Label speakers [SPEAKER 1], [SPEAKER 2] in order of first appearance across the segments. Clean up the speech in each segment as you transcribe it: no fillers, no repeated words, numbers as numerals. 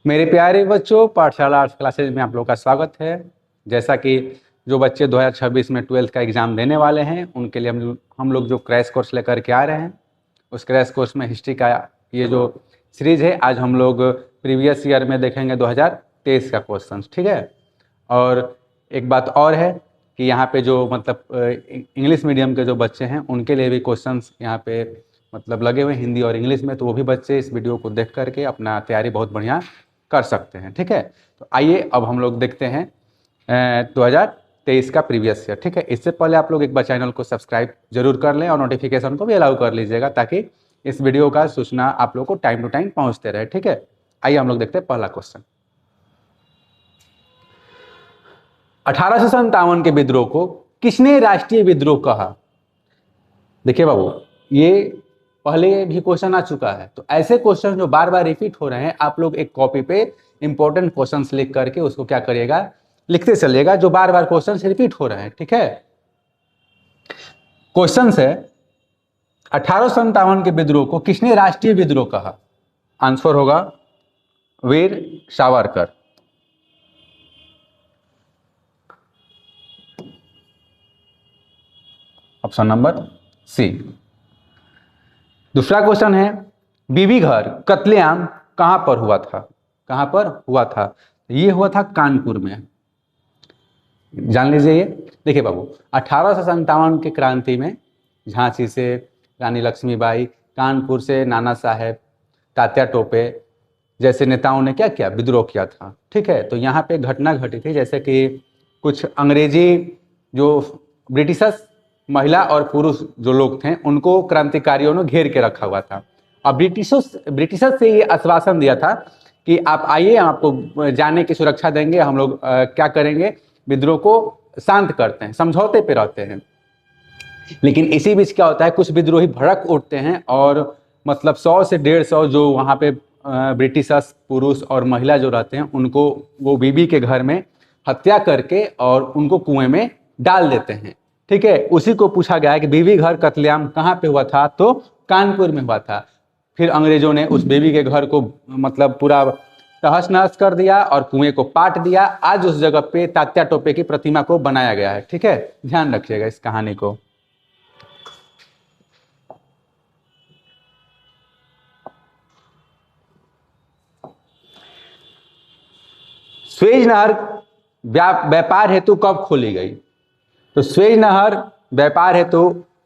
[SPEAKER 1] मेरे प्यारे बच्चों, पाठशाला आर्ट्स क्लासेज में आप लोगों का स्वागत है। जैसा कि जो बच्चे 2026 में 12th का एग्ज़ाम देने वाले हैं उनके लिए हम लोग जो क्रैश कोर्स लेकर के आ रहे हैं, उस क्रैश कोर्स में हिस्ट्री का ये जो सीरीज है, आज हम लोग प्रीवियस ईयर में देखेंगे 2023 का क्वेश्चन। ठीक है। और एक बात और है कि यहाँ पे जो इंग्लिश मीडियम के जो बच्चे हैं उनके लिए भी क्वेश्चंस यहाँ पे लगे हुए हिंदी और इंग्लिश में, तो वो भी बच्चे इस वीडियो को देख करके अपना तैयारी बहुत बढ़िया कर सकते हैं। ठीक है। तो आइए अब हम लोग देखते हैं 2023 का प्रीवियस ईयर। ठीक है। इससे पहले आप लोग एक बार चैनल को सब्सक्राइब जरूर कर लें और नोटिफिकेशन को भी अलाउ कर लीजिएगा, ताकि इस वीडियो का सूचना आप लोग को टाइम टू टाइम पहुंचते रहे। ठीक है। आइए हम लोग देखते हैं पहला क्वेश्चन। 1857 के विद्रोह को किसने राष्ट्रीय विद्रोह कहा? देखिए बाबू, ये पहले भी क्वेश्चन आ चुका है, तो ऐसे क्वेश्चन जो बार बार रिपीट हो रहे हैं, आप लोग एक कॉपी पे इंपॉर्टेंट क्वेश्चंस लिख करके उसको क्या करिएगा, लिखते चलिएगा, जो बार बार क्वेश्चंस रिपीट हो रहे हैं। ठीक है। क्वेश्चन है 1857 के विद्रोह को किसने राष्ट्रीय विद्रोह कहा? आंसर होगा Veer Savarkar. Option number C. दूसरा क्वेश्चन है बीबी घर कत्लेआम कहां पर हुआ था? कहां पर हुआ था? ये हुआ था कानपुर में। जान लीजिए ये। देखिए बाबू, 1857 के क्रांति में झांसी से रानी लक्ष्मीबाई, कानपुर से नाना साहेब, तात्या टोपे जैसे नेताओं ने क्या किया? विद्रोह किया था। ठीक है। तो यहाँ पे घटना घटी थी, जैसे कि कुछ अंग्रेजी जो ब्रिटिशर्स, महिला और पुरुष जो लोग थे, उनको क्रांतिकारियों ने घेर के रखा हुआ था। और ब्रिटिशर्स से ये आश्वासन दिया था कि आप आइए, हम आपको जाने की सुरक्षा देंगे, हम लोग क्या करेंगे, विद्रोह को शांत करते हैं, समझौते पे रहते हैं। लेकिन इसी बीच क्या होता है, कुछ विद्रोही भड़क उठते हैं और 100 से 150 जो वहाँ पे ब्रिटिशर्स, पुरुष और महिला जो रहते हैं, उनको वो बीबी के घर में हत्या करके और उनको कुएं में डाल देते हैं। ठीक है। उसी को पूछा गया है कि बीबी घर कत्लेआम कहाँ पे हुआ था? तो कानपुर में हुआ था। फिर अंग्रेजों ने उस बीबी के घर को पूरा तहस नहस कर दिया और कुएं को पाट दिया। आज उस जगह पे तात्या टोपे की प्रतिमा को बनाया गया है। ठीक है। ध्यान रखिएगा इस कहानी को। स्वेज नहर व्यापार हेतु कब खोली गई? तो स्वेज नहर व्यापार हेतु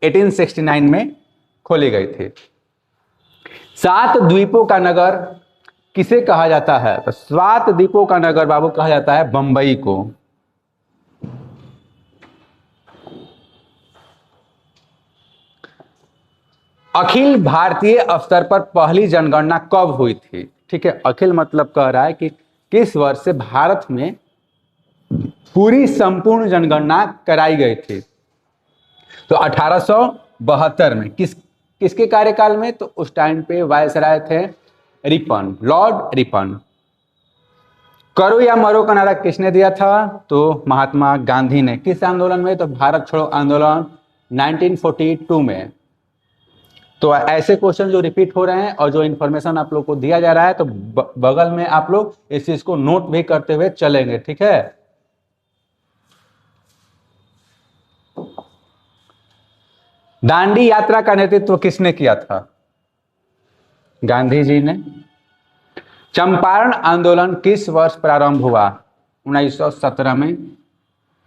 [SPEAKER 1] 1869 में खोली गई थी। 7 द्वीपों का नगर किसे कहा जाता है? तो 7 द्वीपों का नगर बाबू कहा जाता है बंबई को। अखिल भारतीय स्तर पर पहली जनगणना कब हुई थी? ठीक है। अखिल मतलब कह रहा है कि किस वर्ष से भारत में पूरी संपूर्ण जनगणना कराई गई थी? तो 1872 में। किसके कार्यकाल में? तो उस टाइम पे वायसराय थे रिपन, लॉर्ड रिपन। करो या मरो का नारा किसने दिया था? तो महात्मा गांधी ने। किस आंदोलन में? तो भारत छोड़ो आंदोलन 1942 में। तो ऐसे क्वेश्चन जो रिपीट हो रहे हैं और जो इन्फॉर्मेशन आप लोग को दिया जा रहा है, तो बगल में आप लोग इस चीज को नोट भी करते हुए चलेंगे। ठीक है। दांडी यात्रा का नेतृत्व किसने किया था? गांधी जी ने। चंपारण आंदोलन किस वर्ष प्रारंभ हुआ? 1917 में।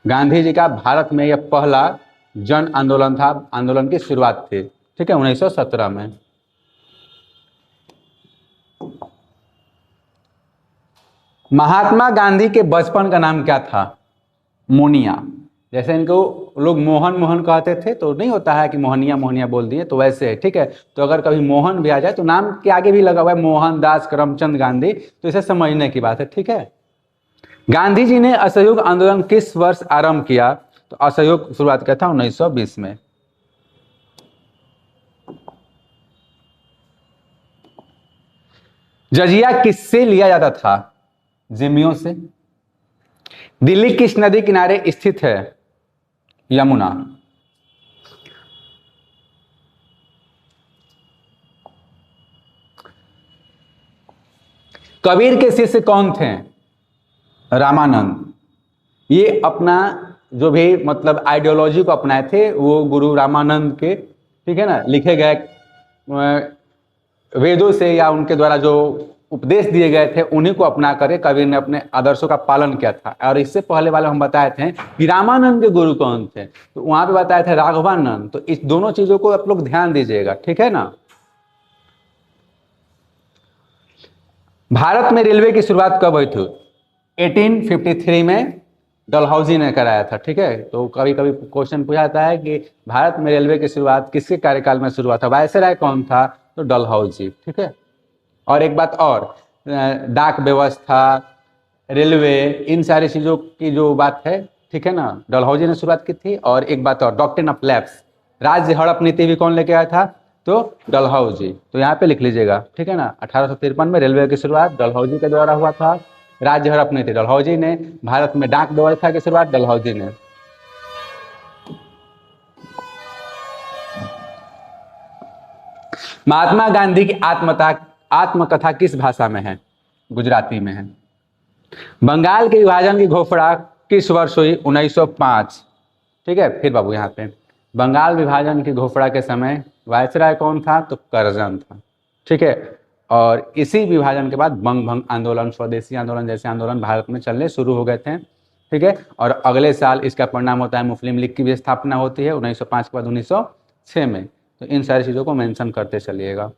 [SPEAKER 1] गांधी जी का भारत में यह पहला जन आंदोलन था, आंदोलन की शुरुआत थी। ठीक है, 1917 में। महात्मा गांधी के बचपन का नाम क्या था? मोनिया। जैसे इनको लोग मोहन मोहन कहते थे, तो नहीं होता है कि मोहनिया मोहनिया बोल दिए, तो वैसे है। ठीक है। तो अगर कभी मोहन भी आ जाए तो नाम के आगे भी लगा हुआ है मोहनदास करमचंद गांधी, तो इसे समझने की बात है। ठीक है। गांधी जी ने असहयोग आंदोलन किस वर्ष आरंभ किया? तो असहयोग शुरुआत किया था 1920 में। जजिया किससे लिया जाता था? जिम्मियों से। दिल्ली किस नदी किनारे स्थित है? यमुना। कबीर के शिष्य कौन थे? रामानंद। ये अपना जो भी मतलब आइडियोलॉजी को अपनाए थे वो गुरु रामानंद के, ठीक है ना, लिखे गए वेदों से या उनके द्वारा जो उपदेश दिए गए थे उन्हीं को अपना करके कबीर ने अपने आदर्शों का पालन किया था। और इससे पहले वाले हम बताए थे कि रामानंद के गुरु कौन थे, तो वहां पे बताए थे राघवानंद। तो इस दोनों चीजों को आप लोग ध्यान दीजिएगा, ठीक है ना। भारत में रेलवे की शुरुआत कब हुई थी? 1853 में डलहौजी ने कराया था, ठीक है। तो कभी कभी क्वेश्चन पूछा जाता है कि भारत में रेलवे की शुरुआत किसके कार्यकाल में शुरुआत था? वायसराय कौन था? तो डलहौजी, ठीक है। और एक बात और, डाक व्यवस्था, रेलवे, इन सारी चीजों की जो बात है, ठीक है ना, डलहौजी ने शुरुआत की थी। और एक बात और, डॉक्ट्रिन ऑफ लैप्स, राज्य हड़प नीति भी कौन लेके आया था? तो डलहौजी। तो यहाँ पे लिख लीजिएगा, ठीक है ना। 1853 में रेलवे की शुरुआत डलहौजी के द्वारा हुआ था। राज्य हड़प नीति डलहौजी ने। भारत में डाक व्यवस्था की शुरुआत डलहौजी ने। महात्मा गांधी की आत्मकथा किस भाषा में है? गुजराती में है। बंगाल के विभाजन की घोषणा किस वर्ष हुई? 1905, ठीक है। फिर बाबू यहाँ पे बंगाल विभाजन की घोषणा के समय वायसराय कौन था? तो करजन था, ठीक है। और इसी विभाजन के बाद बंग भंग आंदोलन, स्वदेशी आंदोलन जैसे आंदोलन भारत में चलने शुरू हो गए थे, ठीक है। और अगले साल इसका परिणाम होता है मुस्लिम लीग की भी स्थापना होती है 1905 के बाद 1906 में। तो इन सारी चीजों को मेंशन करते चलिएगा।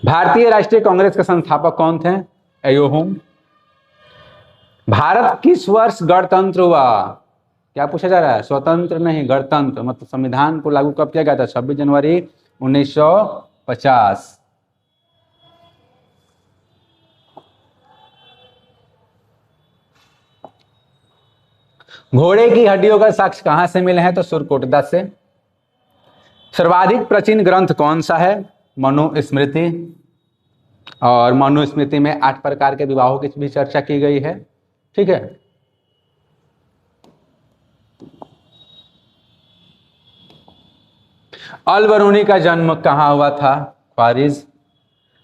[SPEAKER 1] भारतीय राष्ट्रीय कांग्रेस के संस्थापक कौन थे? एयोहुम। भारत किस वर्ष गणतंत्र हुआ? क्या पूछा जा रहा है? स्वतंत्र नहीं, गणतंत्र। मतलब संविधान को लागू कब किया गया था? 26 जनवरी 1950। घोड़े की हड्डियों का साक्ष्य कहां से मिले हैं? तो सुरकोटदा से। सर्वाधिक प्राचीन ग्रंथ कौन सा है? मनुस्मृति। और मनुस्मृति में 8 प्रकार के विवाहों की भी चर्चा की गई है, ठीक है। अल बरूनी का जन्म कहां हुआ था? ख्वारिज।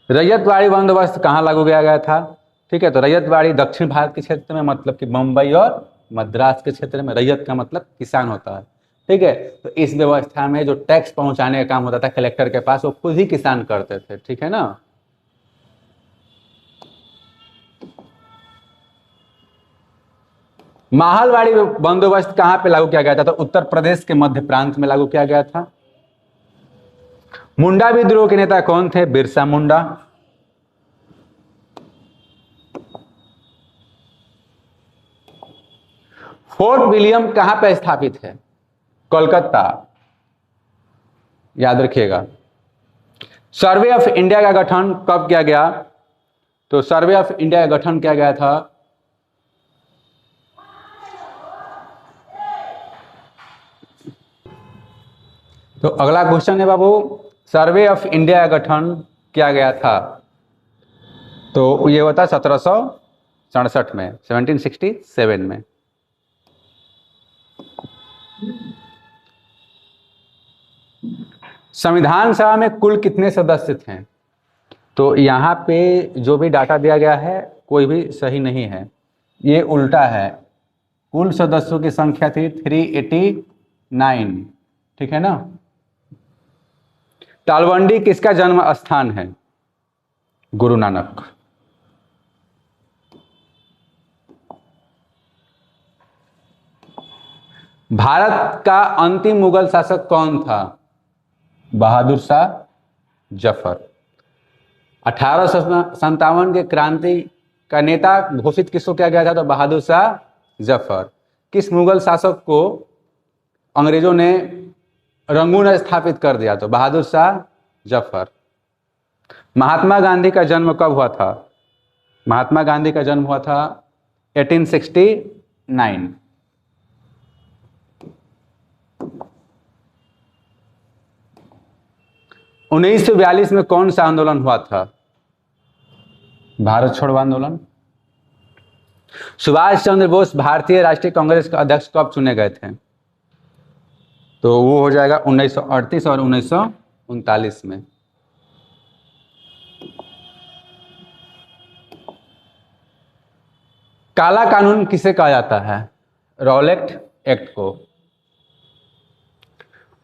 [SPEAKER 1] रैयतवाड़ी बंदोबस्त कहां लागू किया गया था? ठीक है, तो रैयतवाड़ी दक्षिण भारत के क्षेत्र में, मतलब कि मुंबई और मद्रास के क्षेत्र में। रैयत का मतलब किसान होता है, ठीक है। तो इस व्यवस्था में जो टैक्स पहुंचाने का काम होता था कलेक्टर के पास, वो खुद ही किसान करते थे, ठीक है ना। माहलवाड़ी बंदोबस्त कहां पे लागू किया गया था? तो उत्तर प्रदेश के मध्य प्रांत में लागू किया गया था। मुंडा विद्रोह के नेता कौन थे? बिरसा मुंडा। फोर्ट विलियम कहां पर स्थापित है? कोलकाता, याद रखिएगा। सर्वे ऑफ इंडिया का गठन कब किया गया? तो सर्वे ऑफ इंडिया का गठन किया गया था तो अगला क्वेश्चन है बाबू, सर्वे ऑफ इंडिया का गठन किया गया था तो ये होता 1767 में, 1767 में। संविधान सभा में कुल कितने सदस्य थे? तो यहाँ पे जो भी डाटा दिया गया है कोई भी सही नहीं है, ये उल्टा है। कुल सदस्यों की संख्या थी 389, ठीक है ना। तालवंडी किसका जन्म स्थान है? गुरु नानक। भारत का अंतिम मुगल शासक कौन था? बहादुर शाह जफर। 1857 के क्रांति का नेता घोषित किसको किया गया था? तो बहादुर शाह जफर। किस मुगल शासक को अंग्रेजों ने रंगून स्थापित कर दिया? तो बहादुर शाह जफर। महात्मा गांधी का जन्म कब हुआ था? महात्मा गांधी का जन्म हुआ था 1869। उन्नीस 1942 में कौन सा आंदोलन हुआ था? भारत छोड़ो आंदोलन। सुभाष चंद्र बोस भारतीय राष्ट्रीय कांग्रेस के अध्यक्ष कब चुने गए थे? तो वो हो जाएगा 1938 और 1939 में। काला कानून किसे कहा जाता है? रॉलेट एक्ट को।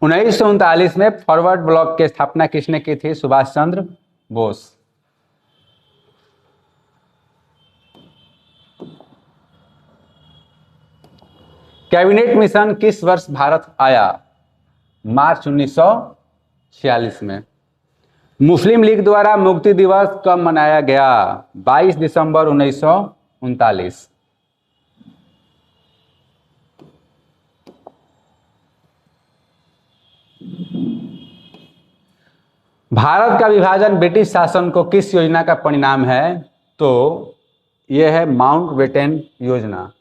[SPEAKER 1] 1939 में फॉरवर्ड ब्लॉक की स्थापना किसने की थी? सुभाष चंद्र बोस। कैबिनेट मिशन किस वर्ष भारत आया? मार्च 1946 में। मुस्लिम लीग द्वारा मुक्ति दिवस कब मनाया गया? 22 दिसंबर 1939। भारत का विभाजन ब्रिटिश शासन को किस योजना का परिणाम है? तो यह है माउंटबेटन योजना।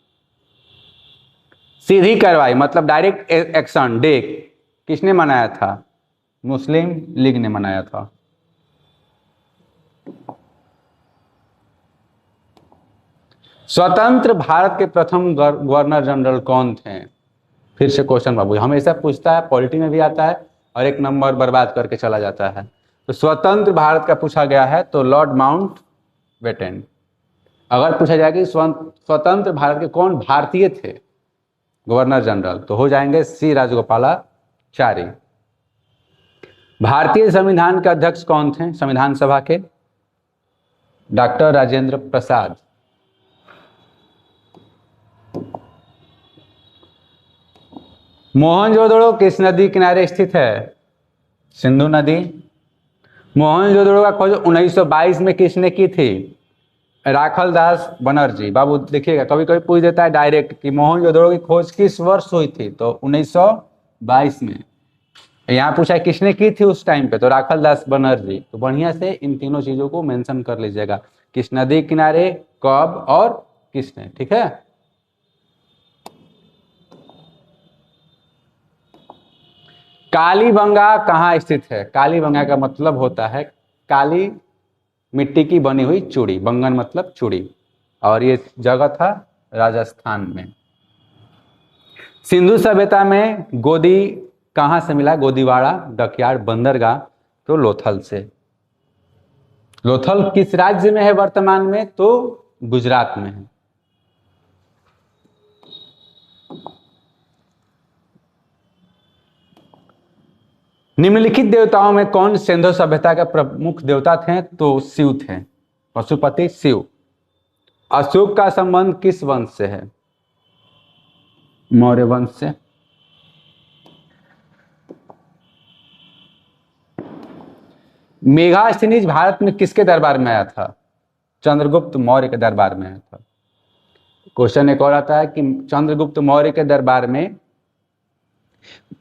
[SPEAKER 1] सीधी कार्रवाई मतलब डायरेक्ट एक्शन डे किसने मनाया था? मुस्लिम लीग ने मनाया था। स्वतंत्र भारत के प्रथम गवर्नर जनरल कौन थे? फिर से क्वेश्चन बाबू हमेशा पूछता है, पॉलिटी में भी आता है और एक नंबर बर्बाद करके चला जाता है। तो स्वतंत्र भारत का पूछा गया है तो लॉर्ड माउंटबेटन। अगर पूछा जाए कि स्वतंत्र भारत के कौन भारतीय थे गवर्नर जनरल, तो हो जाएंगे सी राजगोपालाचारी। भारतीय संविधान के अध्यक्ष कौन थे संविधान सभा के? डॉक्टर राजेंद्र प्रसाद। मोहनजोदड़ो किस नदी किनारे स्थित है? सिंधु नदी। मोहनजोदड़ो का खोज 1922 में किसने की थी? राखल दास बनर्जी। बाबू देखिएगा कभी कभी पूछ देता है डायरेक्ट कि मोहनजोदड़ो की खोज किस वर्ष हुई थी, तो 1922 में। यहाँ पूछा है किसने की थी उस टाइम पे, तो राखल दास बनर्जी। तो बढ़िया से इन तीनों चीजों को मेंशन कर लीजिएगा, किस नदी किनारे, कब और किसने। ठीक है। कालीबंगा कहाँ स्थित है? कालीबंगा का मतलब होता है काली मिट्टी की बनी हुई चूड़ी, बंगन मतलब चूड़ी, और ये जगह था राजस्थान में। सिंधु सभ्यता में गोदी कहां से मिला? गोदीवाड़ा डकयार्ड बंदरगाह, तो लोथल से। लोथल किस राज्य में है वर्तमान में? तो गुजरात में है। निम्नलिखित देवताओं में कौन सिंधु सभ्यता के प्रमुख देवता थे? तो शिव थे, पशुपति शिव। अशोक का संबंध किस वंश से है? मौर्य वंश से। मेगास्थनीज भारत में किसके दरबार में आया था? चंद्रगुप्त मौर्य के दरबार में आया था। क्वेश्चन एक और आता है कि चंद्रगुप्त मौर्य के दरबार में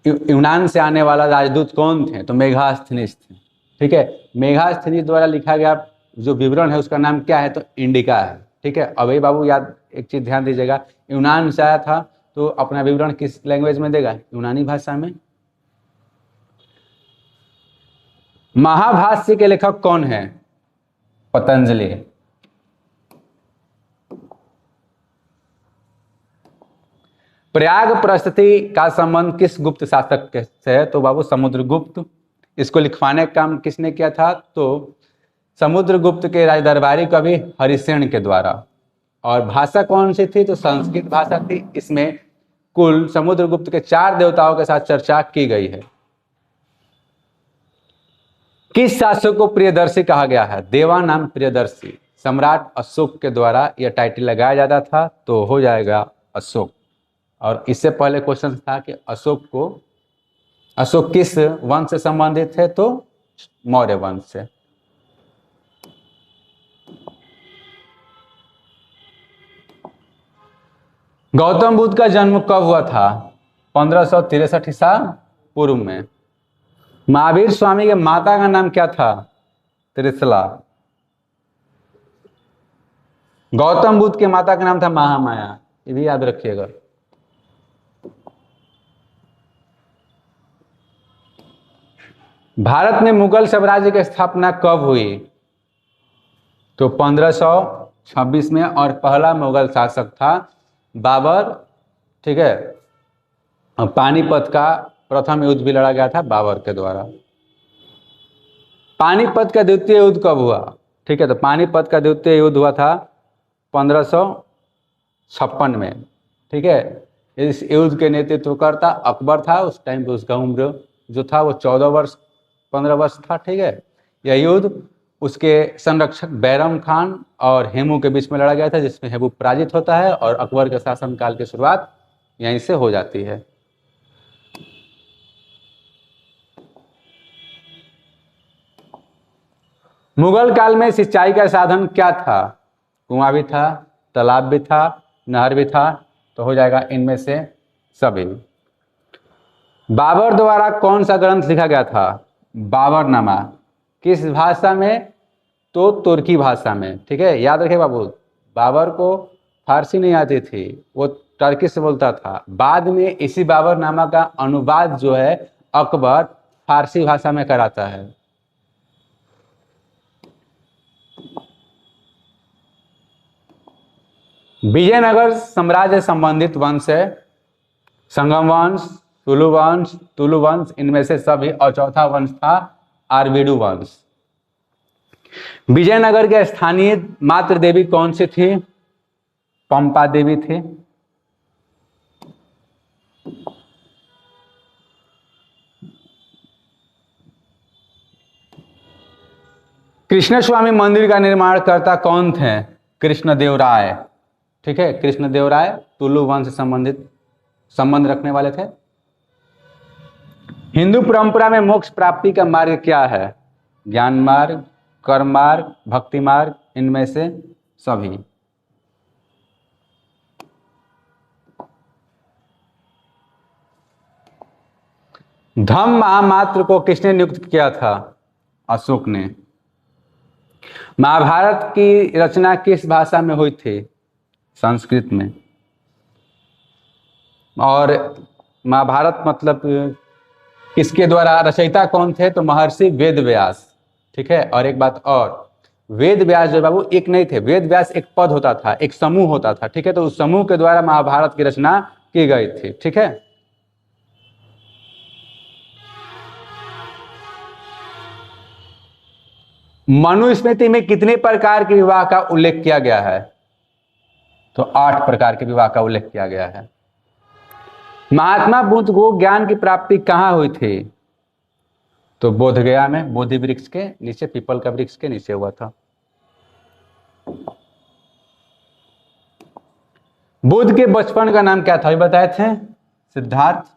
[SPEAKER 1] यूनान से आने वाला राजदूत कौन थे? तो मेगास्थनीज थे। ठीक है। मेगास्थनीज द्वारा लिखा गया जो विवरण है उसका नाम क्या है? तो इंडिका है। ठीक है। अभी बाबू याद एक चीज ध्यान दीजिएगा, यूनान से आया था तो अपना विवरण किस लैंग्वेज में देगा? यूनानी भाषा में। महाभाष्य के लेखक कौन है? पतंजलि। प्रयाग प्रस्थिति का संबंध किस गुप्त शासक से है? तो बाबू समुद्रगुप्त। इसको लिखवाने का काम किसने किया था? तो समुद्रगुप्त के राज दरबारी कवि हरिसेन के द्वारा। और भाषा कौन सी थी? तो संस्कृत भाषा थी। इसमें कुल समुद्रगुप्त के 4 देवताओं के साथ चर्चा की गई है। किस शासक को प्रियदर्शी कहा गया है? देवानाम प्रियदर्शी। सम्राट अशोक के द्वारा यह टाइटल लगाया जाता था, तो हो जाएगा अशोक। और इससे पहले क्वेश्चन था कि अशोक किस वंश से संबंधित है? तो मौर्य वंश से। गौतम बुद्ध का जन्म कब हुआ था? 1563 ईसा पूर्व में। महावीर स्वामी के माता का नाम क्या था? त्रिशला। गौतम बुद्ध के माता का नाम था महामाया, ये भी याद रखिएगा। भारत में मुगल साम्राज्य की स्थापना कब हुई? तो 1526 में, और पहला मुगल शासक था बाबर। ठीक है। पानीपत का प्रथम युद्ध भी लड़ा गया था बाबर के द्वारा। पानीपत का द्वितीय युद्ध कब हुआ? ठीक है। तो पानीपत का द्वितीय युद्ध हुआ था 1500 56 में, ठीक है। इस युद्ध के नेतृत्व करता अकबर था। उस टाइम पे उसका उम्र जो था वो 14 वर्ष 15 वर्ष था, ठीक है। यह युद्ध उसके संरक्षक बैरम खान और हेमू के बीच में लड़ा गया था, जिसमें हेमू पराजित होता है और अकबर के शासनकाल की शुरुआत यहीं से हो जाती है। मुगल काल में सिंचाई का साधन क्या था? कुआं भी था, तालाब भी था, नहर भी था, तो हो जाएगा इनमें से सभी। बाबर द्वारा कौन सा ग्रंथ लिखा गया था? बाबरनामा। किस भाषा में? तो तुर्की भाषा में, ठीक है। याद रखिए बाबू, बाबर को फारसी नहीं आती थी, वो टर्की से बोलता था। बाद में इसी बाबरनामा का अनुवाद जो है अकबर फारसी भाषा में कराता है। विजयनगर साम्राज्य संबंधित वंश है संगम वंश, तुलु वंश, इनमें से सभी। और चौथा वंश था आरवीडू वंश। विजयनगर के स्थानीय मातृ देवी कौन सी थी? पंपा देवी थी। कृष्णस्वामी मंदिर का निर्माण करता कौन थे? कृष्णदेवराय, ठीक है। कृष्णदेवराय तुलु वंश से संबंधित संबंध रखने वाले थे। हिंदू परंपरा में मोक्ष प्राप्ति का मार्ग क्या है? ज्ञान मार्ग, कर्म मार्ग, भक्ति मार्ग, इनमें से सभी। धम्म महामात्र को किसने नियुक्त किया था? अशोक ने। महाभारत की रचना किस भाषा में हुई थी? संस्कृत में। और महाभारत मतलब किसके द्वारा? रचयिता कौन थे? तो महर्षि वेद व्यास, ठीक है। और एक बात और, वेद व्यास जो बाबू एक नहीं थे, वेद व्यास एक पद होता था, एक समूह होता था, ठीक है। तो उस समूह के द्वारा महाभारत की रचना की गई थी, ठीक है। मनुस्मृति में कितने प्रकार के विवाह का उल्लेख किया गया है? तो 8 प्रकार के विवाह का उल्लेख किया गया है। महात्मा बुद्ध को ज्ञान की प्राप्ति कहां हुई थी? तो बोध गया में, बोधि वृक्ष के नीचे, पीपल का वृक्ष के नीचे हुआ था। बुद्ध के बचपन का नाम क्या था? बताए थे, सिद्धार्थ।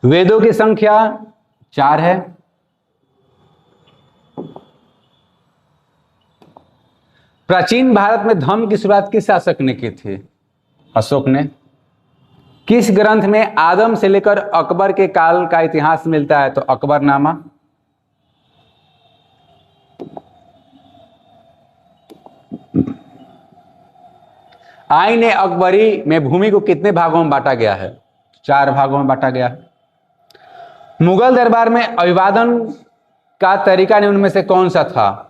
[SPEAKER 1] वेदों की संख्या 4 है। प्राचीन भारत में धर्म की शुरुआत किस शासक ने की थी? अशोक ने। किस ग्रंथ में आदम से लेकर अकबर के काल का इतिहास मिलता है? तो अकबरनामा। आईन अकबरी में भूमि को कितने भागों में बांटा गया है? 4 भागों में बांटा गया है। मुगल दरबार में अभिवादन का तरीका निम्न में से कौन सा था?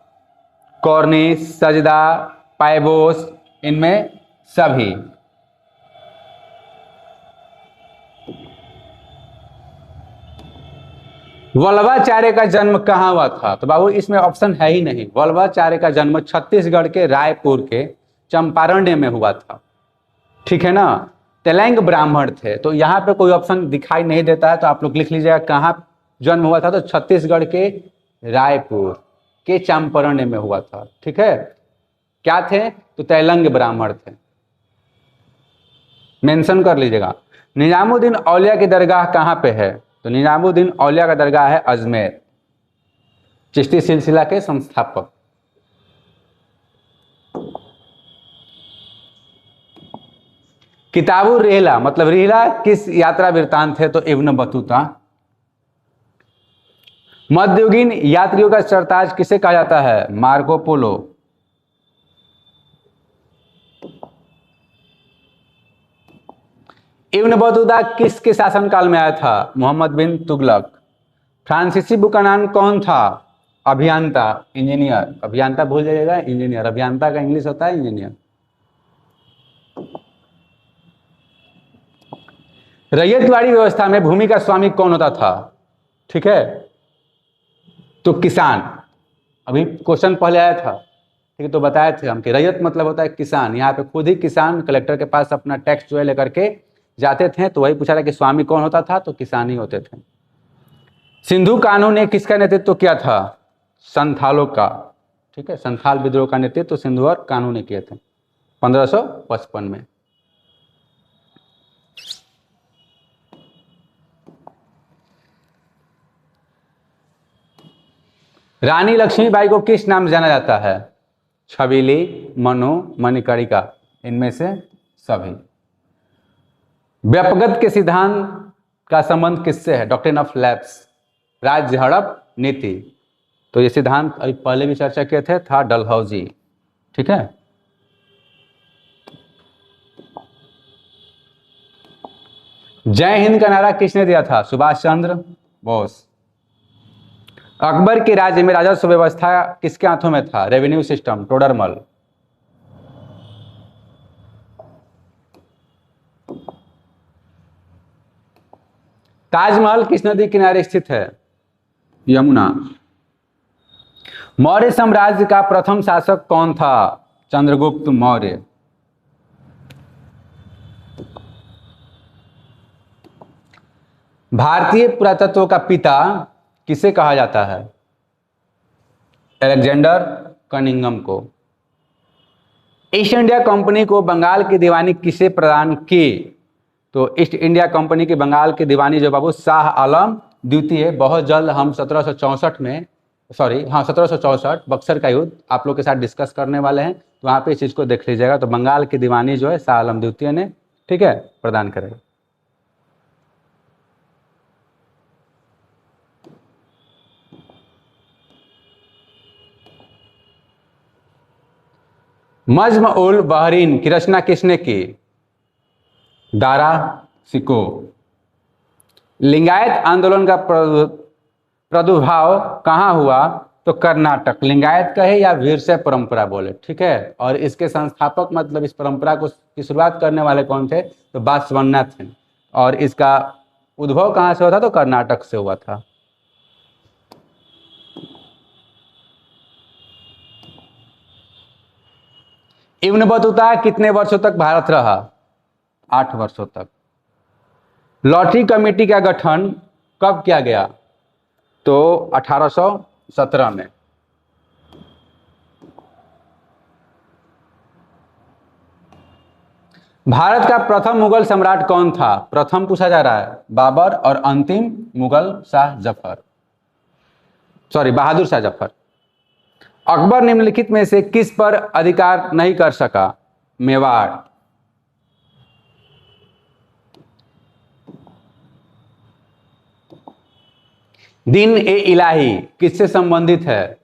[SPEAKER 1] कॉर्निश, सजदा, पायबोस, इनमें सभी। वल्लभाचार्य का जन्म कहां हुआ था? तो बाबू इसमें ऑप्शन है ही नहीं। वल्लभाचार्य का जन्म छत्तीसगढ़ के रायपुर के चंपारण्य में हुआ था, ठीक है ना। तेलंग ब्राह्मण थे, तो यहाँ पे कोई ऑप्शन दिखाई नहीं देता है, तो आप लोग लिख लीजिएगा कहाँ जन्म हुआ था। तो छत्तीसगढ़ के रायपुर के चंपारण्य में हुआ था, ठीक है। क्या थे? तो तेलंग ब्राह्मण थे, मेंशन कर लीजिएगा। निजामुद्दीन औलिया की दरगाह कहाँ पे है? तो निजामुद्दीन औलिया का दरगाह है अजमेर, चिश्ती सिलसिला के संस्थापक। किताबुर रेहला मतलब रेहला किस यात्रा वृत्तांत है? तो इब्न बतूता। मध्ययुगीन यात्रियों का सरताज किसे कहा जाता है? Marco Polo. इब्न बतूता किसके शासनकाल में आया था? मोहम्मद बिन तुगलक। फ्रांसीसी बुकानन कौन था? अभियंता, इंजीनियर। अभियंता भूल जाइएगा, इंजीनियर। अभियंता का इंग्लिश होता है इंजीनियर। रैयतवाड़ी व्यवस्था में भूमि का स्वामी कौन होता था? ठीक है, तो किसान। अभी क्वेश्चन पहले आया था, ठीक है, तो बताए थे हम कि रैयत मतलब होता है किसान। यहाँ पे खुद ही किसान कलेक्टर के पास अपना टैक्स जो है लेकर के जाते थे, तो वही पूछा था कि स्वामी कौन होता था, तो किसान ही होते थे। सिंधु कानून ने किसका नेतृत्व किया था? संथालों का। ठीक है, संथाल विद्रोह का नेतृत्व सिंधु और कानू ने किए थे 1555 में। रानी लक्ष्मीबाई को किस नाम से जाना जाता है? छबीली, मनु, मणिकर्णिका, इनमें से सभी। व्यपगत के सिद्धांत का संबंध किससे है? डॉक्ट्रिन ऑफ लैप्स, राज्य हड़प नीति। तो ये सिद्धांत अभी पहले भी चर्चा किए थे, था डलहौजी। ठीक है, जय हिंद का नारा किसने दिया था? सुभाष चंद्र बोस। अकबर के राज्य में राजस्व व्यवस्था किसके हाथों में था? Revenue system, Todarmal. ताजमहल किस नदी किनारे स्थित है? यमुना। मौर्य साम्राज्य का प्रथम शासक कौन था? चंद्रगुप्त मौर्य। भारतीय पुरातत्व का पिता किसे कहा जाता है? अलेक्जेंडर कनिंघम को। ईस्ट इंडिया कंपनी को बंगाल की दीवानी किसे प्रदान की? तो ईस्ट इंडिया कंपनी की बंगाल की दीवानी जो बाबू शाह आलम द्वितीय। बहुत जल्द हम 1764 में, 1764 बक्सर का युद्ध आप लोग के साथ डिस्कस करने वाले हैं, तो वहाँ पे इस चीज़ को देख लीजिएगा। तो बंगाल की दीवानी जो है शाह आलम द्वितीय ने, ठीक है, प्रदान करेगा। मज्म उल बहरीन की रचना किसने की? दारा सिको। लिंगायत आंदोलन का प्रादुर्भाव कहाँ हुआ? तो कर्नाटक। लिंगायत कहे या वीरशैव परंपरा बोले, ठीक है। और इसके संस्थापक मतलब इस परंपरा को की शुरुआत करने वाले कौन थे? तो बासवन्ना थे। और इसका उद्भव कहाँ से हुआ था? तो कर्नाटक से हुआ था। इब्न बतूता कितने वर्षों तक भारत रहा? 8 वर्षों तक। लॉटरी कमेटी का गठन कब किया गया? तो 1817 में। भारत का प्रथम मुगल सम्राट कौन था? प्रथम पूछा जा रहा है, बाबर, और अंतिम मुगल शाह जफर, बहादुर शाह जफर। अकबर निम्नलिखित में से किस पर अधिकार नहीं कर सका? मेवाड़। दिन ए इलाही किससे संबंधित है?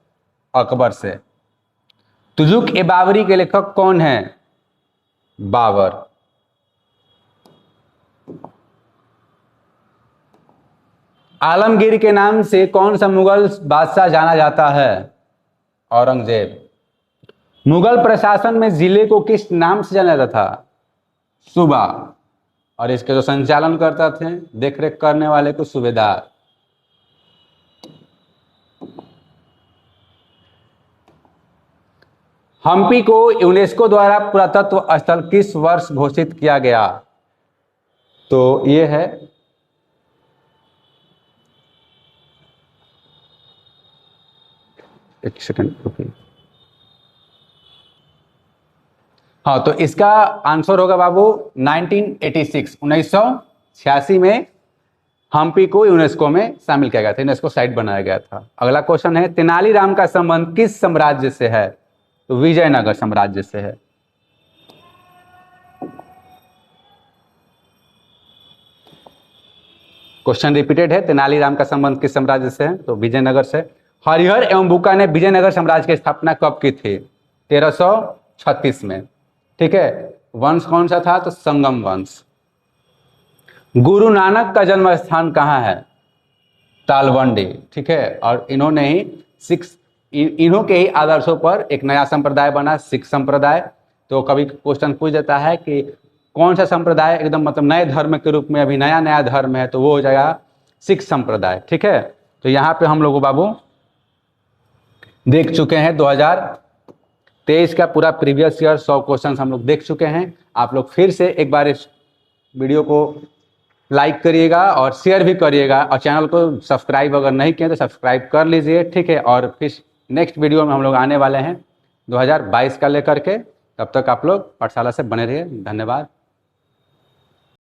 [SPEAKER 1] अकबर से। तुजुक ए बाबरी के लेखक कौन है? बाबर। आलमगीर के नाम से कौन सा मुगल बादशाह जाना जाता है? औरंगजेब। मुगल प्रशासन में जिले को किस नाम से जाना जाता था? सूबा। और इसके जो संचालन करता थे, देखरेख करने वाले को सूबेदार। हम्पी को यूनेस्को द्वारा पुरातत्व स्थल किस वर्ष घोषित किया गया? तो ये है एक सेकंड रुकिए। हाँ, तो इसका आंसर होगा बाबू 1986, 1986 में हम्पी को यूनेस्को में शामिल किया गया था, यूनेस्को साइट बनाया गया था। अगला क्वेश्चन है, तेनालीराम का संबंध किस साम्राज्य से है? तो विजयनगर साम्राज्य से है। क्वेश्चन रिपीटेड है, तेनालीराम का संबंध किस साम्राज्य से है? तो विजयनगर से। हरिहर एवं बुक्का ने विजयनगर साम्राज्य की स्थापना कब की थी? 1336 में, ठीक है। वंश कौन सा था? तो संगम वंश। गुरु नानक का जन्म स्थान कहाँ है? तालवंडी, ठीक है। और इन्होंने ही इन्हों के ही आदर्शों पर एक नया संप्रदाय बना, सिख संप्रदाय। तो कभी क्वेश्चन पूछ देता है कि कौन सा संप्रदाय एकदम मतलब नए धर्म के रूप में अभी नया नया धर्म है, तो वो हो जाएगा सिख संप्रदाय, ठीक है। तो यहाँ पे हम लोग बाबू देख चुके हैं 23 का पूरा प्रीवियस ईयर 100 क्वेश्चन हम लोग देख चुके हैं। आप लोग फिर से एक बार इस वीडियो को लाइक करिएगा और शेयर भी करिएगा, और चैनल को सब्सक्राइब अगर नहीं किए तो सब्सक्राइब कर लीजिए, ठीक है। और फिर नेक्स्ट वीडियो में हम लोग आने वाले हैं 2022 का लेकर के। तब तक आप लोग पाठशाला से बने रहिए। धन्यवाद।